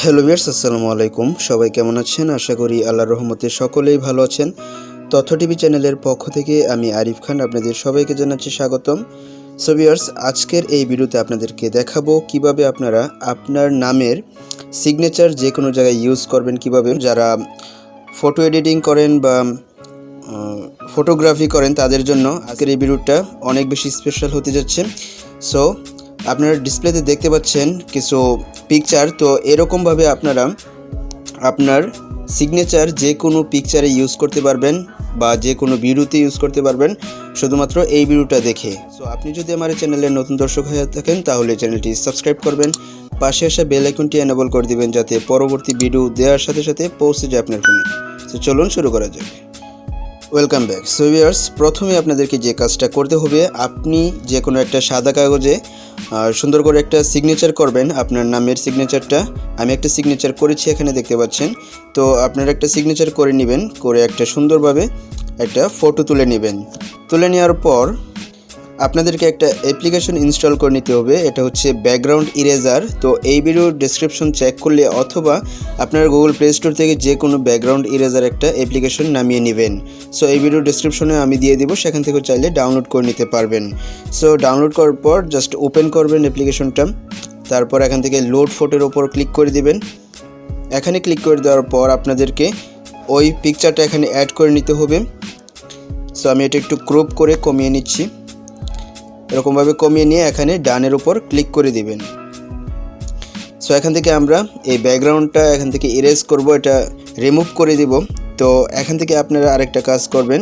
Hello viewers, আসসালামু আলাইকুম। সবাই কেমন আছেন? আশা করি আল্লাহর রহমতে সকলেই ভালো আছেন। তথ্য টিভি চ্যানেলের পক্ষ থেকে আমি আরিফ খান আপনাদের সবাইকে জানাচ্ছি স্বাগতম। সো ভিউয়ার্স, আজকের এই ভিডিওতে আপনাদেরকে দেখাবো কিভাবে আপনারা আপনার নামের সিগনেচার যে কোনো জায়গায় ইউজ করবেন, কিভাবে যারা ফটো এডিটিং করেন বা ফটোগ্রাফি করেন তাদের জন্য আজকের এই ভিডিওটা অনেক বেশি স্পেশাল হতে যাচ্ছে। সো আপনারা ডিসপ্লেতে দেখতে পাচ্ছেন কিছু পিকচার, তো এরকমভাবে আপনারা আপনার সিগনেচার যে কোনো পিকচারে ইউজ করতে পারবেন বা যে কোনো ভিডিওতে ইউজ করতে পারবেন শুধুমাত্র এই ভিডিওটা দেখে। সো আপনি যদি আমার চ্যানেলের নতুন দর্শক হয়ে থাকেন তাহলে চ্যানেলটি সাবস্ক্রাইব করবেন, পাশে আসা বেল আইকনটি এনেবল করে দিবেন যাতে পরবর্তী ভিডিও দেওয়ার সাথে সাথে পৌঁছে যায় আপনার ফোনে। সো চলুন শুরু করা যাক। Welcome back. সো ভিউয়ার্স, প্রথমে আপনাদেরকে যে কাজটা করতে হবে, আপনি যে কোনো একটা সাদা কাগজে সুন্দর করে একটা সিগনেচার করবেন, আপনার নামের সিগনেচারটা। আমি একটা সিগনেচার করেছি, এখানে দেখতে পাচ্ছেন। তো আপনারা একটা সিগনেচার করে নেবেন, করে একটা সুন্দরভাবে একটা ফটো তুলে নেবেন। তুলে নেওয়ার পর আপনাদেরকে একটা অ্যাপ্লিকেশন ইনস্টল করে নিতে হবে, এটা হচ্ছে ব্যাকগ্রাউন্ড ইরেজার। তো এই ভিডিওর ডেসক্রিপশন চেক করলে অথবা আপনার গুগল প্লে স্টোর থেকে যে কোনো ব্যাকগ্রাউন্ড ইরেজার একটা অ্যাপ্লিকেশন নামিয়ে নেবেন। সো এই ভিডিওর ডেসক্রিপশনে আমি দিয়ে দিব, সেখান থেকে চাইলে ডাউনলোড করে নিতে পারবেন। সো ডাউনলোড করার পর জাস্ট ওপেন করবেন অ্যাপ্লিকেশনটা, তারপর এখান থেকে লোড ফটোর ওপর ক্লিক করে দিবেন। এখানে ক্লিক করে দেওয়ার পর আপনাদেরকে ওই পিকচারটা এখানে অ্যাড করে নিতে হবে। সো আমি এটা একটু ক্রপ করে কমিয়ে নিচ্ছি, এরকমভাবে কমিয়ে নিয়ে এখানে ডানের উপর ক্লিক করে দিবেন। সো এখান থেকে আমরা এই ব্যাকগ্রাউন্ডটা এখান থেকে ইরেজ করব, এটা রিমুভ করে দিব। তো এখান থেকে আপনারা আরেকটা কাজ করবেন,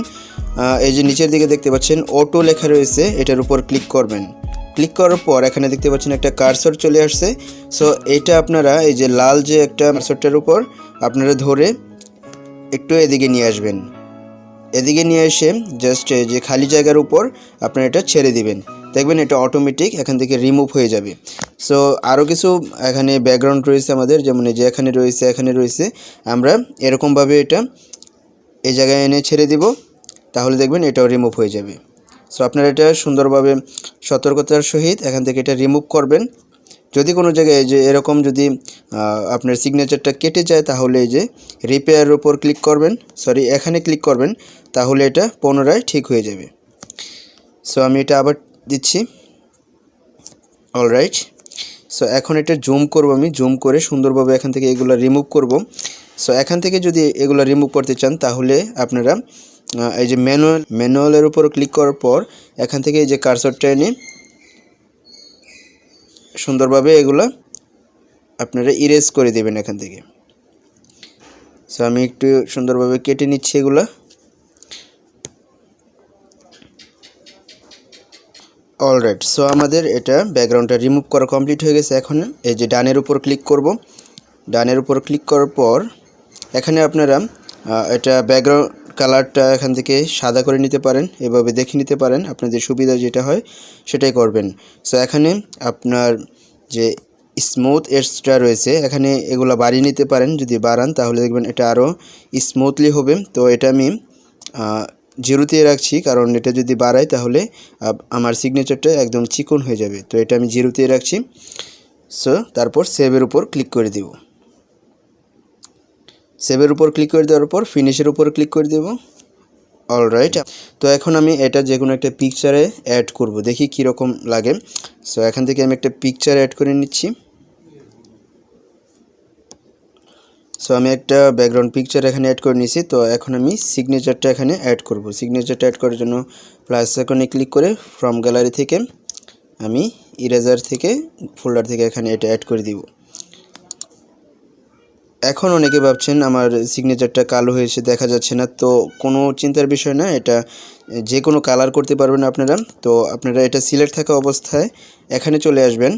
এই যে নিচের দিকে দেখতে পাচ্ছেন অটো লেখা রয়েছে, এটার উপর ক্লিক করবেন। ক্লিক করার পর এখানে দেখতে পাচ্ছেন একটা কার্সর চলে আসছে। সো এইটা আপনারা এই যে লাল যে একটা কার্সরটার উপর আপনারা ধরে একটু এদিকে নিয়ে আসবেন। এদিকে নিয়ে এসে জাস্ট যে খালি জায়গার উপর আপনারা এটা ছেড়ে দিবেন, দেখবেন এটা অটোমেটিক এখান থেকে রিমুভ হয়ে যাবে। সো আরও কিছু এখানে ব্যাকগ্রাউন্ড রয়েছে আমাদের, যেমন এই যে এখানে রয়েছে, আমরা এরকমভাবে এটা এই জায়গায় এনে ছেড়ে দিব, তাহলে দেখবেন এটাও রিমুভ হয়ে যাবে। সো আপনারা এটা সুন্দরভাবে সতর্কতার সহিত এখান থেকে এটা রিমুভ করবেন। যদি কোনো জায়গায় যে এরকম যদি আপনার সিগনেচারটা কেটে যায় তাহলে এই যে রিপেয়ারের উপর ক্লিক করবেন, এখানে ক্লিক করবেন, তাহলে এটা পুনরায় ঠিক হয়ে যাবে। সো আমি এটা আবার দিচ্ছি। অলরাইট। সো এখন এটা জুম করব, আমি জুম করে সুন্দরভাবে এখান থেকে এগুলো রিমুভ করব। সো এখান থেকে যদি এগুলো রিমুভ করতে চান তাহলে আপনারা এই যে ম্যানুয়ালের উপর ক্লিক করার পর এখান থেকে এই যে কার্সরটা এনে সুন্দরভাবে এগুলো আপনারা ইরেজ করে দেবেন এখান থেকে। সো আমি একটু সুন্দরভাবে কেটে নিচ্ছি এগুলা। অলরাইট। সো আমাদের এটা ব্যাকগ্রাউন্ডটা রিমুভ করা কমপ্লিট হয়ে গেছে। এখন এই যে ডানের উপর ক্লিক করব, ডানের উপর ক্লিক করার পর এখানে আপনারা এটা ব্যাকগ্রাউন্ড কালারটা এখান থেকে সাদা করে নিতে পারেন, এভাবে দেখে নিতে পারেন, আপনাদের সুবিধা যেটা হয় সেটাই করবেন। সো এখানে আপনার যে স্মুথ এডজটা রয়েছে এখানে এগুলো বাড়িয়ে নিতে পারেন, যদি বাড়ান তাহলে দেখবেন এটা আরও স্মুথলি হবে। তো এটা আমি 0-তে রাখছি, কারণ এটা যদি বাড়াই তাহলে আমার সিগনেচারটা একদম চিকন হয়ে যাবে। তো এটা আমি 0-তে রাখছি। সো তারপর সেভের উপর ক্লিক করে দেব। সেভের উপর ক্লিক করে দেওয়ার পর ফিনিশের উপর ক্লিক করে দেব। অলরাইট। তো এখন আমি এটা যে কোনো একটা পিকচারে অ্যাড করব, দেখি কীরকম লাগে। সো এখান থেকে আমি একটা পিকচার অ্যাড করে নিচ্ছি। সো আমি একটা ব্যাকগ্রাউন্ড পিকচার এখানে অ্যাড করে নিয়েছি। তো এখন আমি সিগনেচারটা এখানে অ্যাড করব। সিগনেচারটা অ্যাড করার জন্য প্লাস আইকনে ক্লিক করে ফ্রম গ্যালারি থেকে আমি ইরেজার থেকে ফোল্ডার থেকে এখানে এটা অ্যাড করে দিব। এখন অনেকে ভাবছেন আমার সিগনেচারটা কালো হয়েছে, দেখা যাচ্ছে না। তো কোনো চিন্তার বিষয় না, এটা যে কোনো কালার করতে পারবেন আপনারা। তো আপনারা এটা সিলেক্ট থাকা অবস্থায় এখানে চলে আসবেন,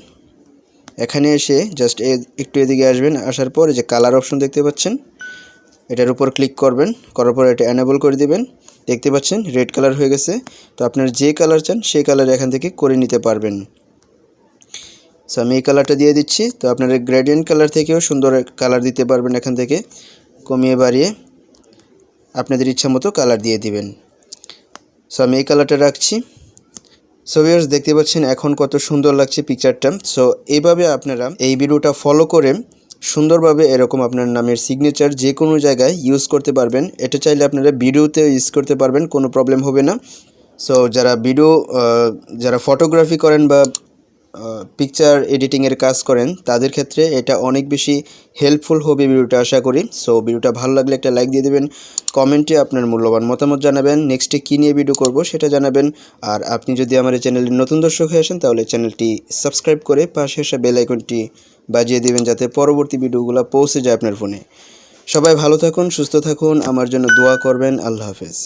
এখানে এসে জাস্ট একটু এদিকে আসবেন, আসার পর যে কালার অপশন দেখতে পাচ্ছেন এটার উপর ক্লিক করবেন, করার পর এটা এনেবল করে দিবেন। দেখতে পাচ্ছেন রেড কালার হয়ে গেছে। তো আপনার যে কালার চান সেই কালার এখান থেকে করে নিতে পারবেন। সো আমি এই কালারটা দিয়ে দিচ্ছি। তো আপনারা গ্রেডিয়েন্ট কালার থেকেও সুন্দর কালার দিতে পারবেন, এখান থেকে কমিয়ে বাড়িয়ে আপনাদের ইচ্ছা মতো কালার দিয়ে দিবেন। সো আমি এই কালারটা রাখছি। সো ভিউয়ার্স, দেখতে পাচ্ছেন এখন কত সুন্দর লাগছে পিকচারটা। সো এইভাবে আপনারা এই ভিডিওটা ফলো করে সুন্দরভাবে এরকম আপনার নামের সিগনেচার যে কোনো জায়গায় ইউজ করতে পারবেন। এটা চাইলে আপনারা ভিডিওতেও ইউজ করতে পারবেন, কোনো প্রবলেম হবে না। সো যারা ফটোগ্রাফি করেন বা পিকচার এডিটিংয়ের কাজ করেন তাদের ক্ষেত্রে এটা অনেক বেশি হেল্পফুল হবে ভিডিওটা, আশা করি। সো ভিডিওটা ভালো লাগলে একটা লাইক দিয়ে দেবেন, কমেন্টে আপনার মূল্যবান মতামত জানাবেন, নেক্সটে কী নিয়ে ভিডিও করব সেটা জানাবেন। আর আপনি যদি আমার এই চ্যানেলের নতুন দর্শক হয়ে আসেন তাহলে চ্যানেলটি সাবস্ক্রাইব করে পাশে আসা বেল আইকনটি বাজিয়ে দেবেন যাতে পরবর্তী ভিডিওগুলো পৌঁছে যায় আপনার ফোনে। সবাই ভালো থাকুন, সুস্থ থাকুন, আমার জন্য দোয়া করবেন। আল্লাহ হাফেজ।